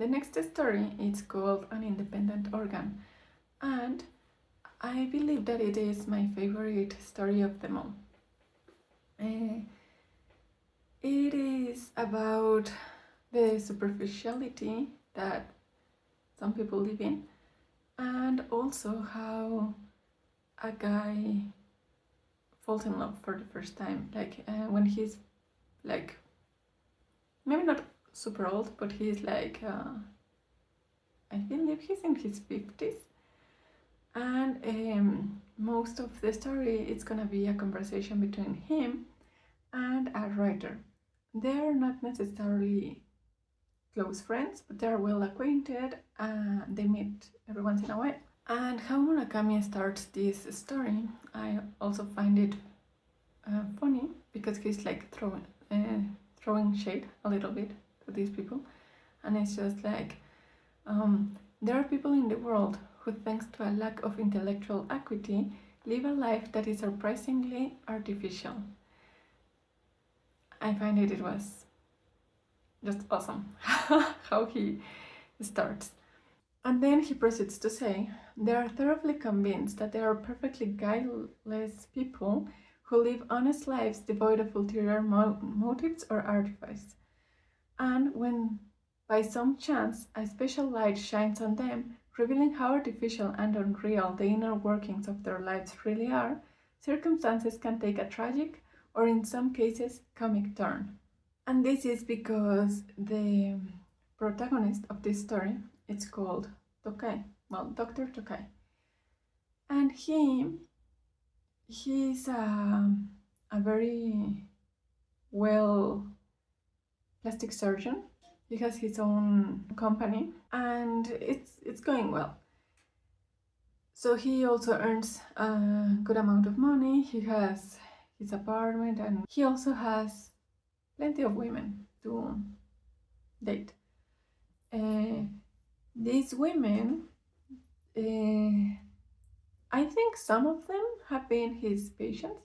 The next story is called An Independent Organ, and I believe that it is my favorite story of them all. It is about the superficiality that some people live in, and also how a guy falls in love for the first time, when he's like maybe not super old, but he's like I believe he's in his 50s, and most of the story it's gonna be a conversation between him and a writer. They're not necessarily close friends, but they're well acquainted and they meet every once in a while. And how Murakami starts this story, I also find it funny, because he's like throwing shade a little bit to these people, and it's just like there are people in the world who, thanks to a lack of intellectual acuity, live a life that is surprisingly artificial. I find it was just awesome how he starts. And then he proceeds to say, they are thoroughly convinced that they are perfectly guileless people who live honest lives devoid of ulterior motives or artifice. And when by some chance a special light shines on them, revealing how artificial and unreal the inner workings of their lives really are, circumstances can take a tragic, or in some cases, comic turn. And this is because the protagonist of this story, it's called Tokai, well, Dr. Tokai. And he's a very well plastic surgeon. He has his own company and it's going well. So he also earns a good amount of money. He has his apartment and he also has plenty of women to date. These women, I think some of them have been his patients,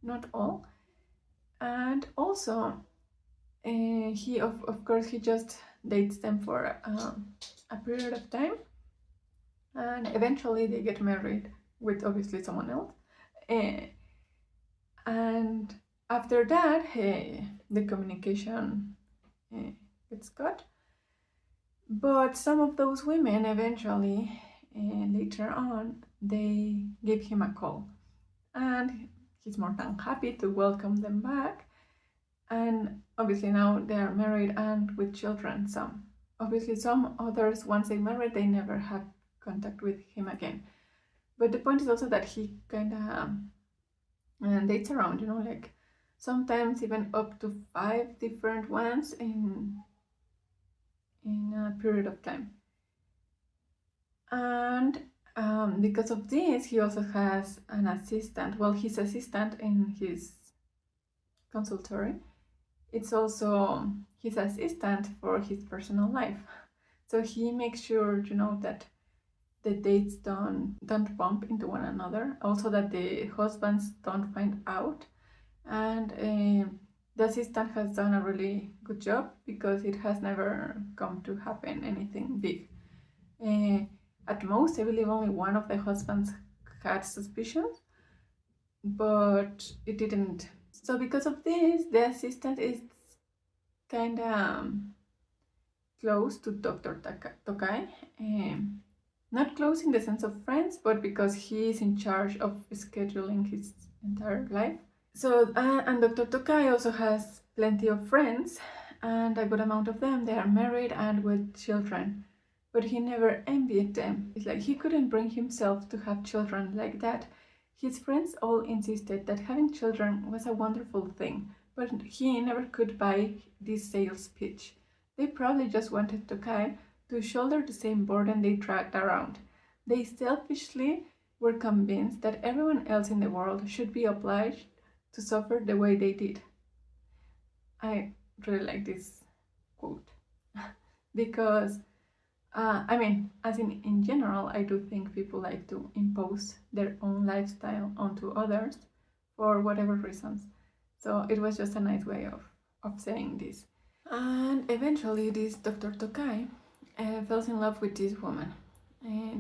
not all. And also, he of course he just dates them for a period of time, and eventually they get married with obviously someone else. And after that, the communication gets cut. But some of those women eventually, later on, they give him a call. And he's more than happy to welcome them back. And obviously now they are married and with children. Obviously some others, once they married, they never had contact with him again. But the point is also that he kind of dates around, like sometimes even up to 5 different ones in a period of time. And because of this, he also has an assistant. Well, his assistant in his consultory, it's also his assistant for his personal life. So he makes sure, that the dates don't bump into one another. Also that the husbands don't find out. And the assistant has done a really good job because it has never come to happen anything big. At most, I believe only one of the husbands had suspicions, but it didn't. So because of this, the assistant is kind of close to Dr. Tokai. Not close in the sense of friends, but because he is in charge of scheduling his entire life. So, and Dr. Tokai also has plenty of friends, and a good amount of them, they are married and with children. But he never envied them. It's like he couldn't bring himself to have children like that. His friends all insisted that having children was a wonderful thing, but he never could buy this sales pitch. They probably just wanted Tokai to shoulder the same burden they dragged around. They selfishly were convinced that everyone else in the world should be obliged to suffer the way they did. I really like this quote because as in general, I do think people like to impose their own lifestyle onto others for whatever reasons. So it was just a nice way of saying this. And eventually this Dr. Tokai, falls in love with this woman.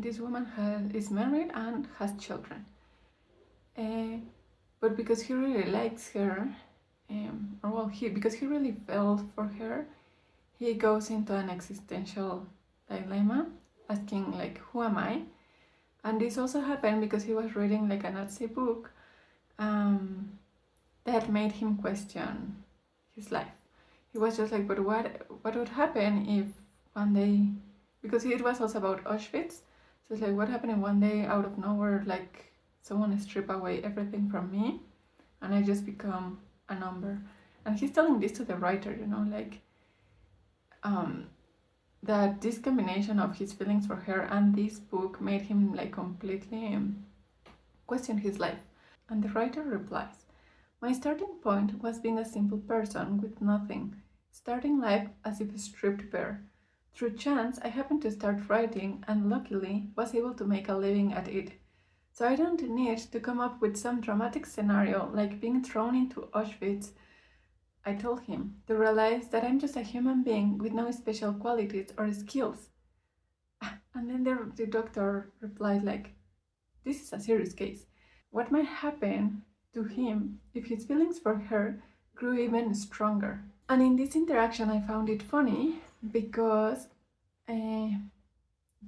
This woman is married and has children. But because he really likes her, because he really felt for her, he goes into an existential dilemma, asking like, "Who am I?" And this also happened because he was reading like a Nazi book that made him question his life. He was just like, "But what would happen if one day?" Because it was also about Auschwitz. So it's like, what happened if one day, out of nowhere, like someone strip away everything from me, and I just become a number? And he's telling this to the writer, like that this combination of his feelings for her and this book made him like completely question his life. And the writer replies, "My starting point was being a simple person with nothing, starting life as if stripped bare. Through chance, I happened to start writing and luckily was able to make a living at it. So I don't need to come up with some dramatic scenario like being thrown into Auschwitz," I told him, "to realize that I'm just a human being with no special qualities or skills." And then the doctor replied like, "This is a serious case. What might happen to him if his feelings for her grew even stronger?" And in this interaction, I found it funny because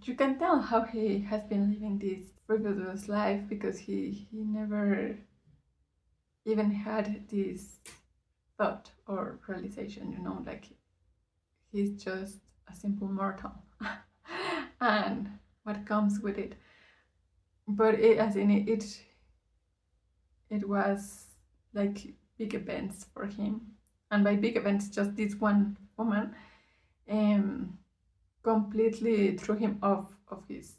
you can tell how he has been living this frivolous life, because he never even had this thought or realization, like he's just a simple mortal and what comes with it. But it was like big events for him, and by big events, just this one woman completely threw him off of his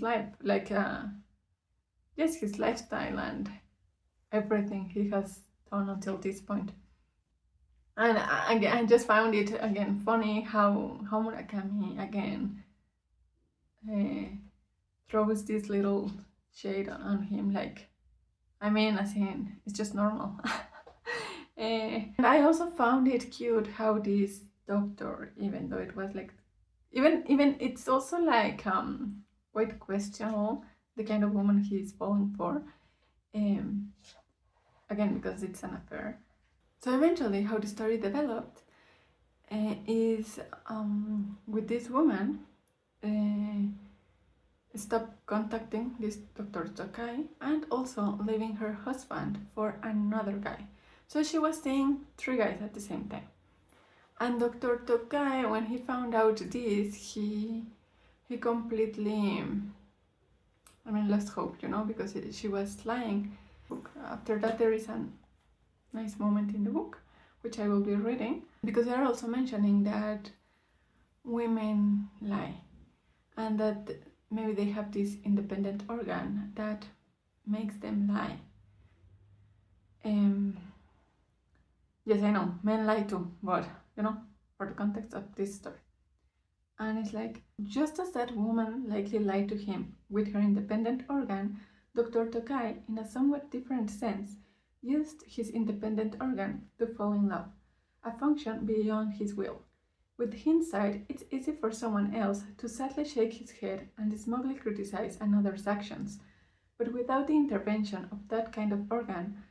life, like yes, his lifestyle and everything he has done until this point. And I just found it again funny how Murakami again throws this little shade on him, like, I mean, as in, it's just normal. And I also found it cute how this doctor, even though it was like, even it's also like quite questionable the kind of woman he's falling for, again because it's an affair. So eventually, how the story developed is with this woman stopped contacting this Dr. Tokai and also leaving her husband for another guy. So she was seeing 3 guys at the same time. And Dr. Tokai, when he found out this, he completely, lost hope, because she was lying. After that, there is a nice moment in the book, which I will be reading, because they are also mentioning that women lie, and that maybe they have this independent organ that makes them lie. Yes, I know, men lie too, but, for the context of this story. And it's like, just as that woman likely lied to him with her independent organ, Dr. Tokai, in a somewhat different sense, used his independent organ to fall in love, a function beyond his will. With hindsight, it's easy for someone else to sadly shake his head and smugly criticize another's actions, but without the intervention of that kind of organ,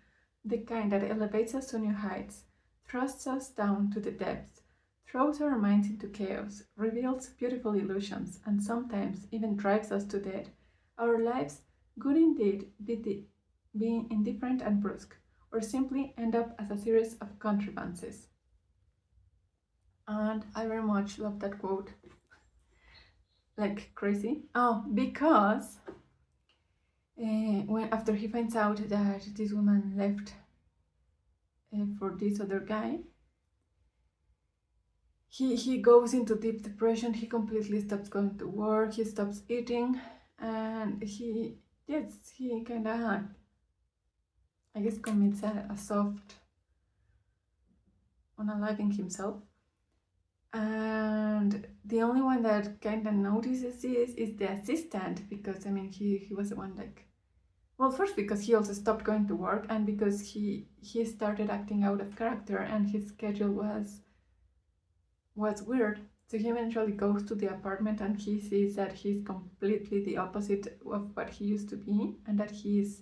the kind that elevates us to new heights, thrusts us down to the depths, throws our minds into chaos, reveals beautiful illusions, and sometimes even drives us to death, our lives could indeed be indifferent and brusque, or simply end up as a series of contrivances. And I very much love that quote, like crazy. Oh, because when after he finds out that this woman left for this other guy, he goes into deep depression. He completely stops going to work. He stops eating, and he kind of, I guess, commits a soft unaliving himself. And the only one that kind of notices this is the assistant, because he was the one, like, well, first because he also stopped going to work, and because he started acting out of character and his schedule was weird. So he eventually goes to the apartment and he sees that he's completely the opposite of what he used to be, and that he's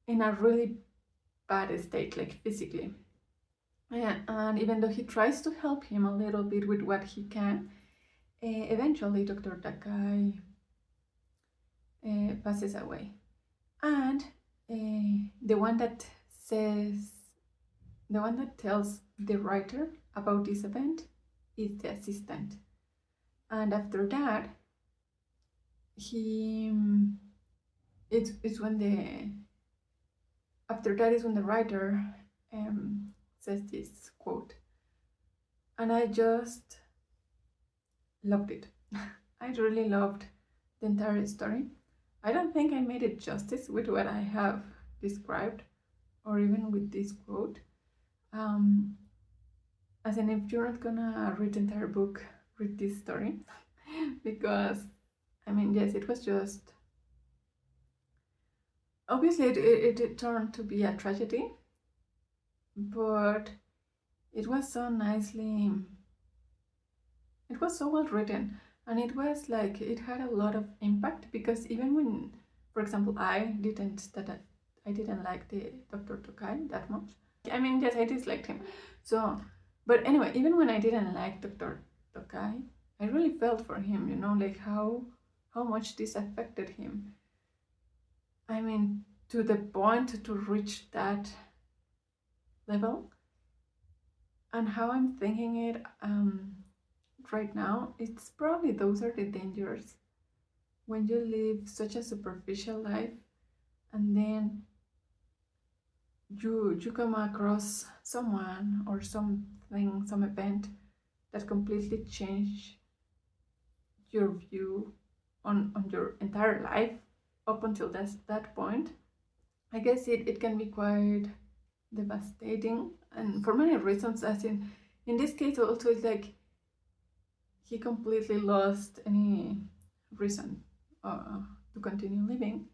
in a really bad state, like physically. And even though he tries to help him a little bit with what he can, eventually Dr. Takai passes away. And the one that says, the one that tells the writer about this event is the assistant. And after that, he it's when the after that is when the writer says this quote, and I just loved it. I really loved the entire story. I don't think I made it justice with what I have described, or even with this quote. As in, if you're not gonna read the entire book, read this story because I mean, yes, it was just obviously it turned to be a tragedy, but it was so nicely, it was so well written, and it was like it had a lot of impact because even when, for example, I didn't like the Dr. Tokai that much. I mean, yes, I disliked him. So, but anyway, even when I didn't like Dr. Tokai, I really felt for him, you know, like how much this affected him. I mean, to the point to reach that level. And how I'm thinking it right now, it's probably those are the dangers when you live such a superficial life and then you come across someone or something, some event that completely change your view on your entire life up until that point. I guess it can be quite devastating, and for many reasons, as in this case also it's like he completely lost any reason to continue living.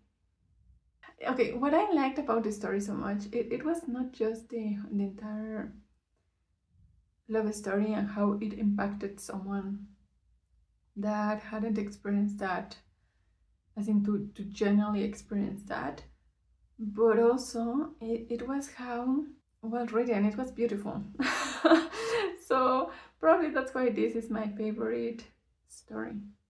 Okay, what I liked about the story so much, it was not just the entire love story and how it impacted someone that hadn't experienced that, as in to generally experience that, but also it was how well written, it was beautiful. So probably that's why this is my favorite story.